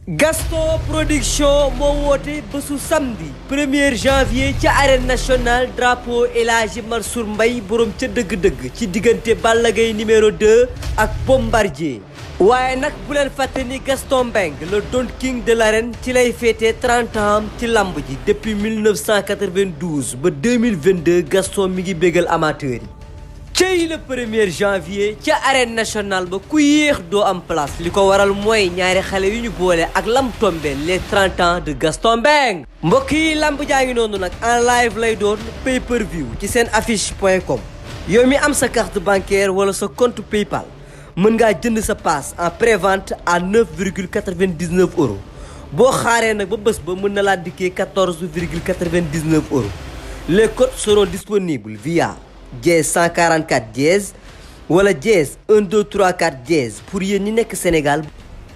Gaston Production moo woote bésu samedi 1er janvier ci arène nationale drapeau El Hadji Mansour Mbaye borom ca dëgg-dëgg ci diggante Balla Gaye numéro 2 ak Bombardier. waaye nag bu leen fàtte ni Gaston Mbengue le Don King de l'arène ci lay féetee 30 ans ci lamb ji depuis 1992 ba 2022 Gaston mi ngi bégal amateur yi. cey le 1er janvier ca arène nationale ba ku yéex doo am place li ko waral mooy ñaari xale yu ñu boole ak lam tombé les 30 ans de Gaston Mbengue. mbokk yi lamb jaa ngi noonu nag en live lay doon pay per view ci seen affiche.com yow mi am sa carte bancaire wala sa compte PayPal mën ngaa jënd sa passe en prévente à 9,99 €. boo xaaree nag ba bés ba mën na laa dikkee 14,99 €. les codes seront disponibles via dièse 144 dièse wala dièse 1234 dièse pour yéen ñi nekk Sénégal.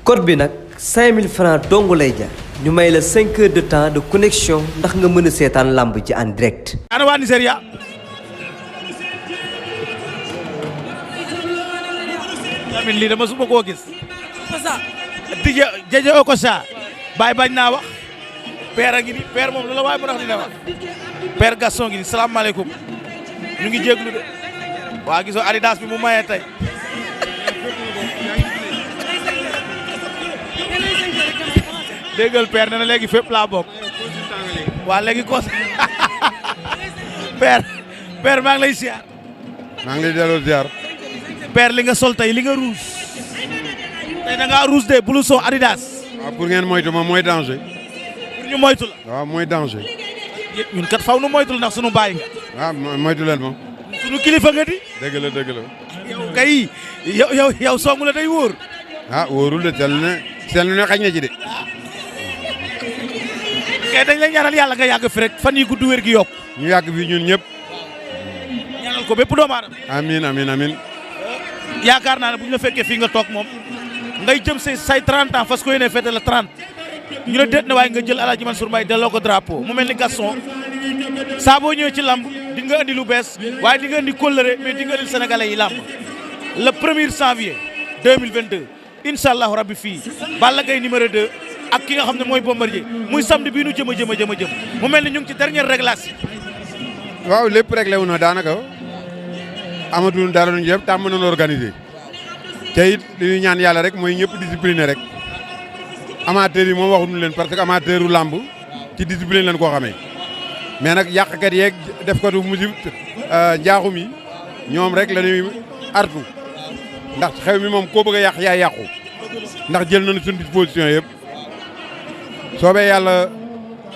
code bi nag 5000 francs dong lay jar ñu may la 5 heures de temps de connexion ndax nga mën a seetaan lamb ji en direct. ana waa Nigeria. amin lii dama suma koo gis. Dj Dj Okocha baay bañ naa wax père a ngi ni père moom loolu waaye mu tax dina wax père Gaston ngi ni salaamaaleykum ñu ngi jéglu de waa gisoo Adidas bi mu mayee tey déggal père nee na léegi fépp laa bokk waa léegi kos père maa ngi lay ziar. maa ngi lay delloo ziar. père li nga sol tey li nga rouge tey da ngaa rouge de blouson Adidas. waaw pour ngeen moytu ma mooy danger. pour ñu moytu la. waaw mooy danger. ñun kat faw nu moytul ndax sunu baay nga. waaw moytu leen ma. sunu kilifa nga di. dëgg la dëgg la. yow kay yow songu la day wóor. ah wóorul de seetlu ne xañ na ci de. kay dañ lay ñaanal yàlla nga yàgg fi rek fan yi gudd wér gi yokk. ñu yàgg fi ñun ñëpp. ñaanal ko bépp doomu aadama. amiin amiin amiin. yaakaar naa ne bu ñu la fekkee fii nga toog moom ngay jëm say 30 ans fas ko yéene fête la 30 ñu la déet ne waaye nga jël El Hadji Mansour Mbaye delloo ko drapeau mu mel ni Gaston saa boo ñëwee ci lamb di nga andi lu bees waaye di nga andi kóllëre mais di nga andi sénégalais yi lamb le 1er janvier 2022 incha allahu rabbi fii Balla Gaye numéro 2 ak ki nga xam ne mooy Bombardier muy samedi bii nu jëm mu mel ni ñu ngi ci dernière réglage. waaw lépp réglé wu na daanaka amatul dara lu ñu def tàmm nañu organiser te it li ñuy ñaan yàlla rek mooy ñëpp discipliné rek amateurs yi moom waxuñu leen parce que amateuru lamb ci discipline lañ koo xamee mais nag yàqkat yeeg def ko du musique njaaxum yi ñoom rek la ñuy artu ndax xew mi moom koo bëgg a yàq yaa yàqu ndax jël nañu suñu disposition yëpp soobee yàlla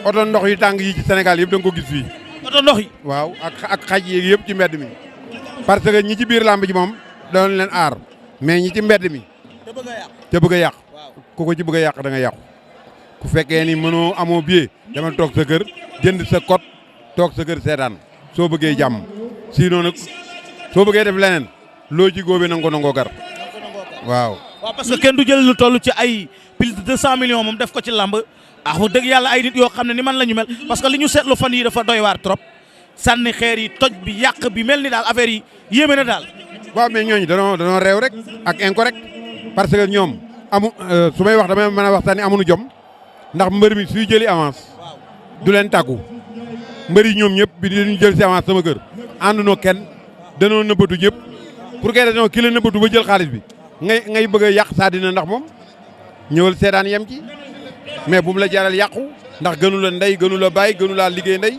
oto ndox yu tàng yi ci Sénégal yëpp da nga ko gis fii. oto ndox yi. waaw ak xaj yeeg yëpp ci mbedd mi. parce que ñi ci biir lamb ji moom doon leen aar mais ñi ci mbedd mi te bëgg a yàq ku ko ci bëgg a yàq da nga yàqu ku fekkee ni mënoo amoo billet demal toog sa kër jënd sa code toog sa kër seetaan soo bëggee jàmm sinon nag soo bëggee def leneen loo ci góobee na nga ko nangoo gar waaw. parce que kenn du jël lu toll ci ay plus de 200 millions moom def ko ci lamb wax dëgg yàlla ay nit yoo xam ne ni man la ñu mel parce que li ñu seetlu fan yi dafa doy waar trop. sànni xeer yi toj bi yàq bi mel ni daal affaire yi yéeme na daal. waaw mais ñooñu danoo réew rek ak incorrect parce que ñoom su may wax damay mën a waxtaan ni amuñu jom ndax mbër mi suy jëli avance du leen tàggu mbër yi ñoom ñëpp bi dañu jël si avance sama kër àndunoo kenn danoo nëbbatu ñëpp pour que dañoo ki la nëbbatu ba jël xaalis bi ngay bëgg a yàq saa dina ndax moom ñëwal seedaan yem ci mais bu mu la jaral yàqu ndax gënu la ndey gënu la bàyyi gënu laa liggéey ndey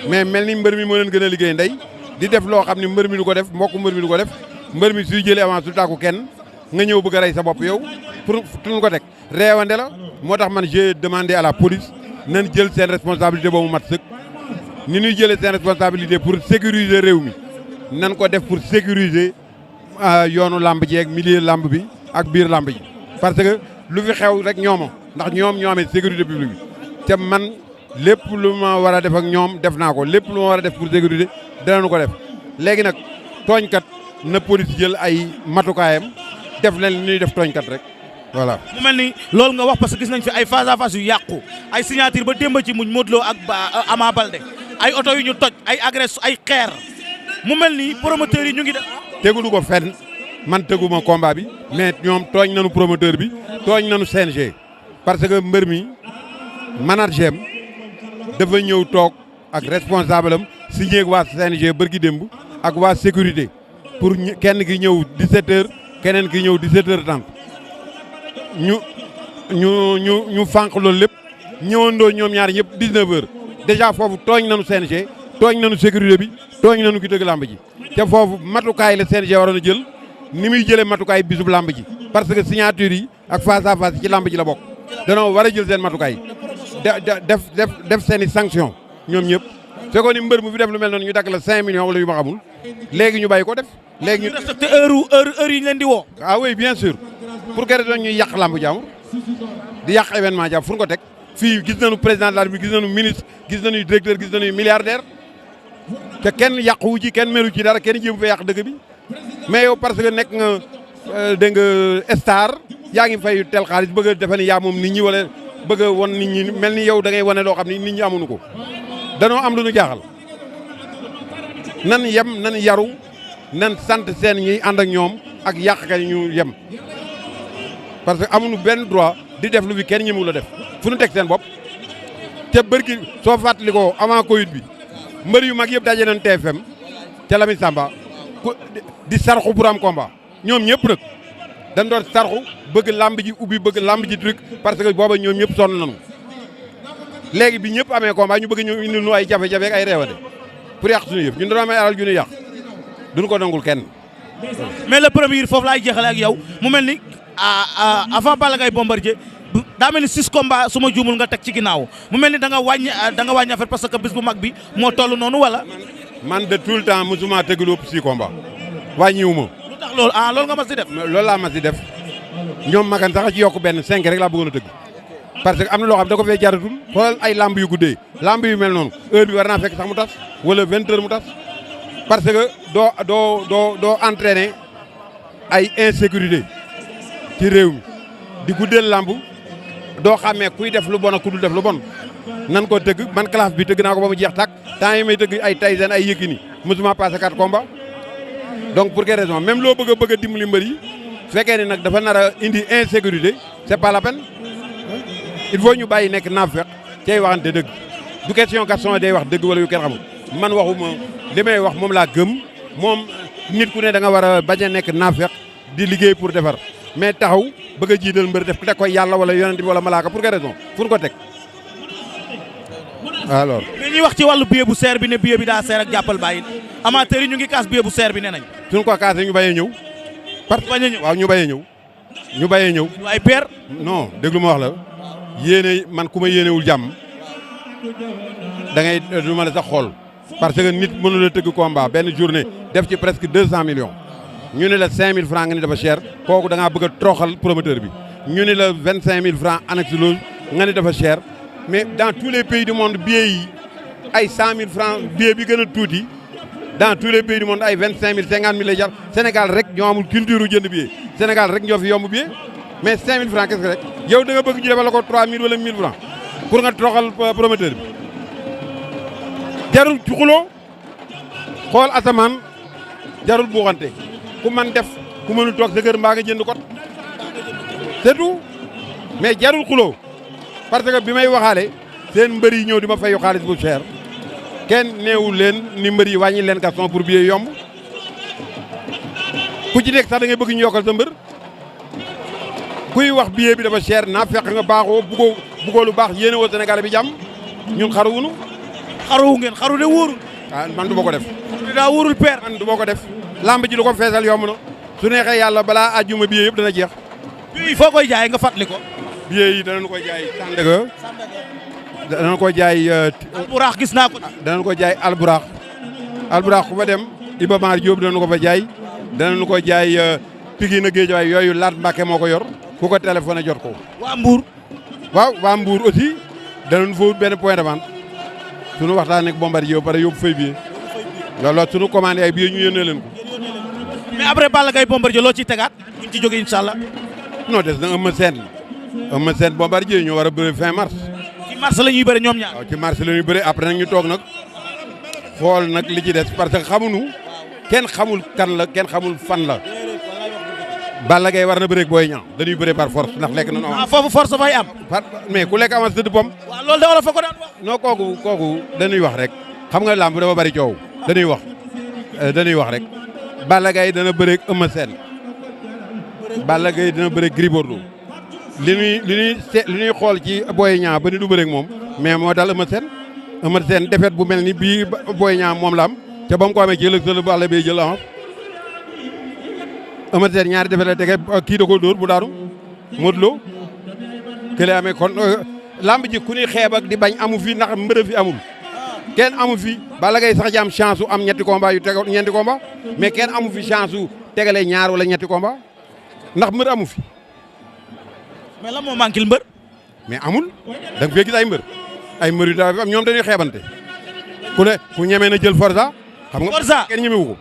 mais mel ni mbër mi moo leen gën a liggéey ndey di def loo xam ni mbër mi du ko def mbokku mbër mi du ko def mbër mi suy jëlee avance du tàggu kenn nga ñëw bëgg a rey sa bopp yow pour tun ko teg réewande la moo tax man j'ai demandé à la police nañ jël seen responsabilité boobu mat sëkk ni ñuy jëlee seen responsabilité pour sécuriser réew mi nan ko def pour sécuriser yoonu lamb ji ak milieu lamb bi ak biir lamb ji parce que lu fi xew rek ñooma ndax ñoom ñoo amee sécurité publique bi te man lépp lu ma war a def ak ñoom def naa ko lépp lu ma war a def pour sécurité danañu ko def léegi nag tooñkat na police jël ay matukaayam def leen li ñuy def tooñkat rek voilà. mu mel ni loolu nga wax parce que gis nañ fi ay face à face yu yàqu ay signature ba démb ci muñ Modou Lo ak Ama Baldé ay oto yu ñu toj ay agression ay xeer mu mel ni promoteurs yi ñu ngi def. tegulu ko fenn man teguma combat bi mais ñoom tooñ nañu promoteur bi tooñ nañu CNG parce que mbër mi manager am dafa ñëw toog ak responsable am signé ak waa CNG bërki démb ak waa sécurité pour kenn ki ñëw 17h keneen ki ñëw 17h30 ñu fànq loolu lépp ñëwandoo ñoom ñaar ñëpp 19h déjà foofu tooñ nañu CNG tooñ nañu sécurité bi tooñ nañu ki dëgg làmb ji te foofu matukaay la CNG waroon a jël ni muy jëlee matukaay bisub làmb ji parce que signature yi ak face à face ci làmb ji la bokk danoo war a jël seen matukaay def seen i sanction ñoom ñëpp fekkoon ni mbër mu fi def lu mel noonu ñu dagg la 5 millions wala yu ma xamul léegi ñu bàyyi ko def. léegi ñu respecté heure yi ñu leen di woo. ah oui bien sûr pour que doon ñuy yàq làmb jàmbur di yàq événement jàmbur fu ñu ko teg fii gis nañu président de la République gis nañu ministre gis nañu directeur gis nañu milliardaire te kenn yàquwu ci kenn melu ci dara kenn jéem fa yàq dëgg bi mais yow parce que nekk nga dégg nga star yaa ngi fay tel xaalis bëgg a defe ni yaa moom nit ñi wala bëgg a won nit ñi mel ni yow da ngay wane loo xam ni nit ñi amuñu ko danoo am lu ñu jaaxal nan yem nan yaru nan sant seen ñiy ànd ak ñoom ak yàqkat yi ñu yem parce que amuñu benn droit di def lu fi kenn ñëmu la def fu ñu teg seen bopp te bërki soo fàttali ko avant Covid bi mbër yu mag yëpp daje nañ TFM ca Lamine Samba di sarxu pour am combat ñoom ñëpp nag dañ doon sarxu bëgg lamb ji ubbi bëgg lamb ji truc parce que booba ñoom ñëpp sonn nañu léegi bi ñëpp amee combat ñu bëgg ñu indil nu ay jafe-jafe ak ay reewate pour yàq suñu yëf ñun dañoo amee alal ju ñu yàq duñu ko nangul kenn. mais le premier foofu laay jeexale ak yow mu mel ni avant Balla Gaye Bombardier daa mel ni 6 combats su ma juumul nga teg ci ginnaaw mu mel ni da nga wàññi affaire parce que bis bu mag bi moo toll noonu wala. man de tout le temps mosuma tëgg lu ëpp 6 combats wàññiwu ma. lu tax loolu loolu nga mas di def. loolu laa mas di def ñoom magan sax ci yokk benn 5 rek laa bëggoon a tëgg parce que am na loo xam da ko fee jaratul xoolal ay lamb yu guddee lamb yu mel noonu heure bi war naa fekk sax mu tas wala 20 heures mu tas parce que doo entraîner ay insécurité ci réew mi di guddeel lamb doo xàmmee kuy def lu bon ak ku dul def lu bon nan ko tëgg man classe bi tëgg naa ko ba mu jeex tàkk temps yi may tëgg ay Tyson ay Yékini mosuma passé 4 combats donc pour quelle raison même loo bëgg a dimbali mbër yi fekkee ne nag dafa nar a indi insécurité c'est pas la peine il faut ñu bàyyi nekk naafeq cay waxante dëgg du question Gaston day wax dëgg wala yu kenn xamul man waxuma li may wax moom laa gëm moom nit ku ne da nga war a bañ a nekk naafeq di liggéey pour defar mais taxaw bëgg a jiital mbër def teg ko yàlla wala yonent bi wala malaaka pour quelle raison fu ñu ko teg alors. mais ñuy wax ci wàllu billet bu seer bi ne billet bi daa seer ak jàppal bàyyi amateur yi ñu ngi kaas billet bu seer bi nee nañ. suñ ko kaasee ñu bañee ñëw. parce que waaw ñu bañee ñëw. ñu bañee ñëw. ay père. non déglu ma wax la yéene man ku ma yéenewul jàmm da ngay du ma la sax xool parce que nit mënu la tëgg combat benn journée def ci presque 200 millions ñu ne la 5000 francs nga ni dafa cher kooku da ngaa bëgg a troxal promoteur bi ñu ne la 25000 francs annexe loolu nga ni dafa cher mais dans tous les pays du monde billets yi ay 100000 francs billet bi gën a tuuti dans tous les pays du monde ay 25000 50000 lay jar Sénégal rek ñoo amul culture jënd billet Sénégal rek ñoo fi yomb billet mais 5000 francs qu'est-ce que rek yow da nga bëgg ñu defal la ko 3000 wala 1000 francs pour nga troxal promoteur bi jarul ci xuloo xool asamaan jarul buuxante ku man def ku mënul toog sa kër mbaa nga jënd kot c'est tout mais jarul xuloo parce que bi may waxaale seen mbër yi ñëw di ma fayu xaalis bu cher kenn neewul leen ni mbër yi wàññi leen Gaston pour billet yomb ku ci nekk sax da ngay bëgg ñu yokkal sa mbër kuy wax billet bi dafa cher naa fekk nga baaxoo buggoo lu baax yéene woo Sénégal bi jàmm ñun xaruwunu xaruwu ngeen xaru de wóorul. ah man du ma ko def. daa wóorul père. man du ma ko def. lamb ji lu ko feesal yomb na su neexee yàlla balaa àjjuma billet yëpp dana jeex. bii foo koy jaay nga fàttali ko. billet yi danañ koy jaay Sandaga. danañ ko jaay. Alburaax gis naa ko. danañ ko jaay Alburaax. Alburaax ku fa dem Iba Mar Diop danañ ko fa jaay. danañ ko jaay Pikine na Guédiawaye yooyu Laat Mbàkke moo ko yor ku ko téléphoné jot ko. waa Mbour. waaw waa Mbour aussi danañ fa wut benn point de vente sunu waxtaan ak Bombardier ba pare yóbbu fay billet loolu sunu commandé ay billet ñu yónnee leen ko. mais après Balla Gaye Bombardier loo ciy tegaat buñ ci jógee incha allah. non des na Eumeu Sène Bombardier ñu war a bëri fin mars. ci mars la ñuy bëri ñoom ñaar. waaw ci mars la ñuy bëri après nag ñu toog nag xool nag li ci des parce que xamuñu kenn xamul kan la kenn xamul fan la Balla Gaye war na bëreeg Boy Niang dañuy bëree par force ndax lekk nañu avance. foofu force fay am. mais ku lekk avance tëdd pom. waaw loolu de wala fa ko daan wax. non kooku dañuy wax rek xam nga làmb dafa bari coow dañuy wax rek Balla Gaye dana bëreeg Eumeu Sène Balla Gaye dana bëreeg Gris Bordeaux li ñuy xool ci Boy Niang ba ni du bëreeg moom mais moo dal Eumeu Sène défaite bu mel ni bii Boy Niang moom la am ca ba mu ko amee ci ëllëg sa Balla bay jël avance Eumeu Sène ñaari défaite la tege kii da ko dóor bu daanu Modou Lo kële amee kon lamb ji ku ni xeeb ak di bañ amu fi ndax mbërë fi amul kenn amu fi Balla Gaye sax ji am chance su am ñetti combat yu teg ñeenti combat mais kenn amu fi chance su tegale ñaar wala ñetti combat ndax mbër amu fi. mais lan moo manqué mbër. mais amul da nga fee gis ay mbër yu daal am ñoom dañuy xeebante ku ñemee na jël Forza. xam nga Forza kenn ñemewu ko.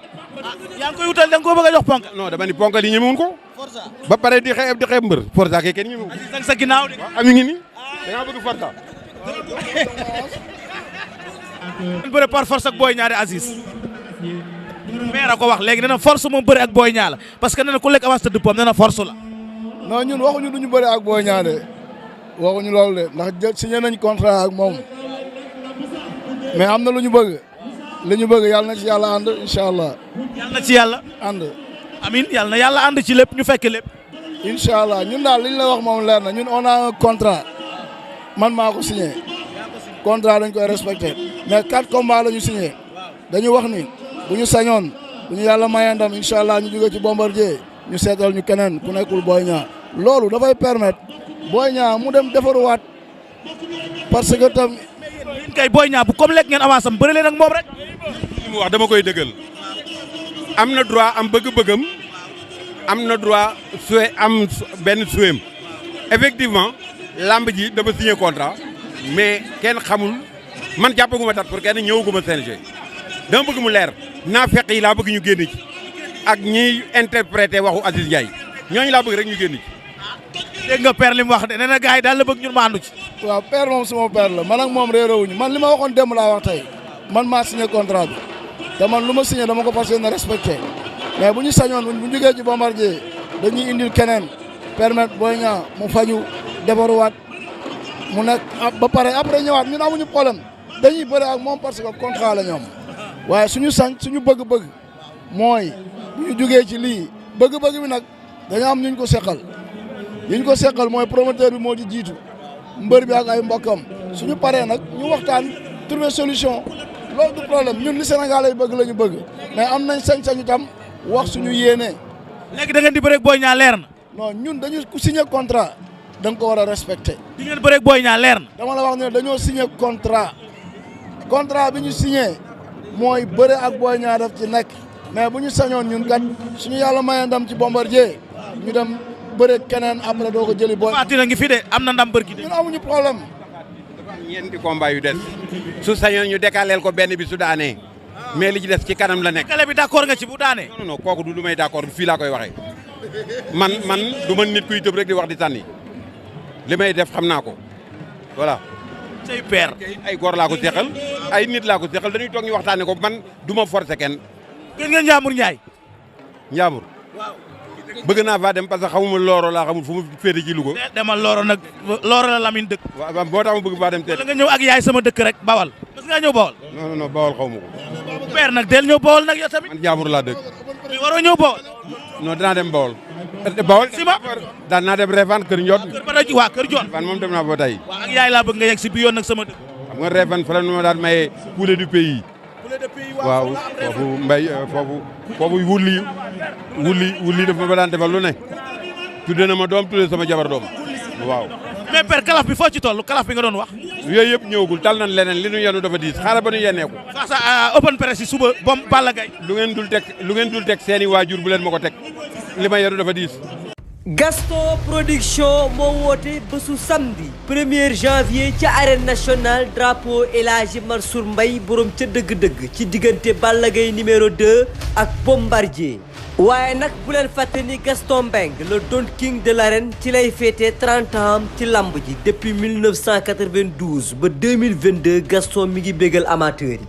yaa ngi koy wutal da nga koo bëgg a jox ponk. non dama ni ponkal yi ñemewuñ ko. Forza ba pare di xeeb mbër Forza kay kenn ñemewu ko. ak sa ginnaaw de. am ngi nii da ngaa bëgg Forza. bëre par force ak Boy Niang de Aziz. maire a ko wax léegi nee na force moom bëre ak Boy Niang la parce que nee na ku lekk avance tëdd pom nee na force la. non ñun waxuñu duñu bëre ak Boy Niang de waxuñu loolu de ndax signé nañ contrat ak moom mais am na lu ñu bëgg. li ñu bëgg yàlla na ci yàlla ànd incha allah. yàlla na ci yàlla. ànd. amiin yàlla na yàlla ànd ci lépp ñu fekke lépp. incha allah ñun daal li ñu la wax moom leer na ñun on a un contrat man maa ko signé contrat dañ koy respecté mais 4 combats la ñu signé dañu wax ni bu ñu sañoon bu ñu yàlla mayee ndam incha allah ñu jóge ci Bombardier ñu seetal ñu keneen ku nekkul Boy Niang loolu dafay permettre Boy Niang mu dem defaruwaat parce que tam. yéen kay Boy Niang bu comme lekk ngeen avance am bëri leen ak moom rek. li mu wax dama koy dëggal am na droit am bëgg-bëggam am na droit souhait am benn souhaitam effectivement lamb ji dafa signé contrat mais kenn xamul man jàppaguma date pour kenn ñëwaguma CNG dama bëgg mu leer naa fekk yi laa bëgg ñu génn ci ak ñiy interpréter waxu Aziz Ndiaye ñooñu laa bëgg rek ñu génn ci. dégg nga père li mu wax de nee na gars yi daal la bëgg ñun maandu ci. waaw père moom suma père la man ak moom réeróowuñu man li ma waxoon démb laa wax tey man maa signé contrat bi te man lu ma signé dama ko fas yéene respecté mais bu ñu sañoon bu ñu jógee ci Bombardier dañuy indil keneen permettre Boy Niang mu faju defaruwaat mu nekk ba pare après ñëwaat ñun amuñu problème dañuy bëre ak moom parce que contrat la ñoom waaye suñu bëgg-bëgg mooy bu ñu jógee ci lii bëgg-bëgg bi nag dañoo am ñu ko seqal ñu ko seqal mooy promoteur bi moo ci jiitu mbër bi ak ay mbokkam suñu paree nag ñu waxtaan trouver solution loolu du problème ñun li Sénégal ay bëgg la ñu bëgg mais am nañ sañ-sañ itam wax suñu yéene. léegi da ngeen di bëreeg Boy Niang leer na. non ñun dañu ku signé contrat da nga ko war a respecté. di ngeen bëreeg Boy Niang leer na. dama la wax ne dañoo signé contrat bi ñu signé mooy bëre ak Boy Niang daf ci nekk mais bu ñu sañoon ñun kat suñu yàlla mayee ndam ci Bombardier ñu dem bëre keneen après doo ko jëli Boy. Fatina ngi fi de am na ndam bërki de. ñun amuñu problème. dafa am ñeenti combat yu des su sañoon ñu décaleel ko benn bi su daanee mais li ci des ci kanam la nekk. décalé bi d'accord nga ci bu daanee. non kooku du lu may d'accord fii laa koy waxee man du ma nit kuy tëb rek di wax di tànni li may def xam naa ko voilà. say père. ay góor laa ko seqal ay nit laa ko seqal dañuy toog ñu waxtaanee ko man du ma forcer kenn. gën nga Ndiambour Ndiaye. Ndiambour. waaw bëgg naa faa dem parce que xamuma Looro laa xamul fu mu féete ci Louga. demal Looro nag Looro la Lamine dëkk. waaw moo tax ma bëgg faa dem teel. wala nga ñëw ak yaay sama dëkk rek Bawal. mas ngaa ñëw Bawal. non Bawal xaw ma ko. père nag del ñëw Bawal nag yow tamit. man Ndiambour laa dëkk. mais waroo ñëw Bawal. non dinaa dem Bawal. Bawal Sima. daan naa dem Réfane Kër Ndiot. kër Bada waa Kër Ndiot. Réfane moom dem naa ba tey. waaw ak yaay laa bëgg nga yegg si bi yoon nag sama dëkk. xam nga Réfane fa la nu ma daan maye poulet du pays. waaw foofu mbay foofu wulli dafa ma daan defal lu ne. tudde na ma doom tudde sama jabar doom waaw. mais père kalaf bi foo ci toll kalaf bi nga doon wax. yooyu yëpp ñëwagul tal nañ leneen li ñu yenu dafa diis xaaral ba ñu yenneeku. face à open press yi suba bom Balla Gaye. lu ngeen dul teg seeni waajur bu leen ma ko teg li ma yenu dafa diis. Gaston Production moo woote bésu samedi 1er janvier ca arène nationale drapeau El Hadji Mansour Mbaye borom ca dëgg-dëgg ci diggante Balla Gaye numéro 2 ak Bombardier. waaye nag bu leen fàtte ni Gaston Mbengue le Don King de l'arène ci lay féetee 30 ans ci lamb ji depuis 1992 ba 2022 Gaston mi ngi bégal amateur yi.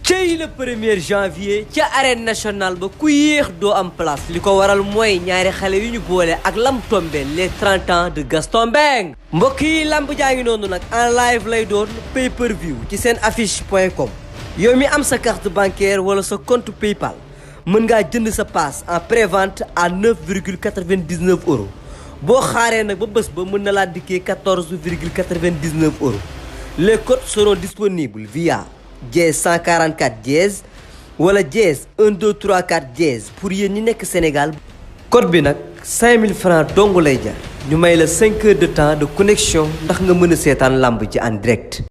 cey le 1er janvier ca arène nationale ba ku yéex doo am place li ko waral mooy ñaari xale yu ñu boole ak lam tombé les 30 ans de Gaston Mbengue mbokk yi lamb jaa ngi noonu nag en live lay doon pay per view ci seen affiche.com yow mi am sa carte bancaire wala sa compte PayPal mën ngaa jënd sa passe en prévente à 9,99 €. boo xaaree nag ba bés ba mën na laa dikkee 14,99 €. Les codes seront disponibles via dièse 144 dièse wala dièse 1234 dièse pour yéen ñi nekk Sénégal. code bi nag 5000 francs dong lay jar ñu may la 5 heures de temps de connexion ndax nga mën a seetaan lamb ji en direct.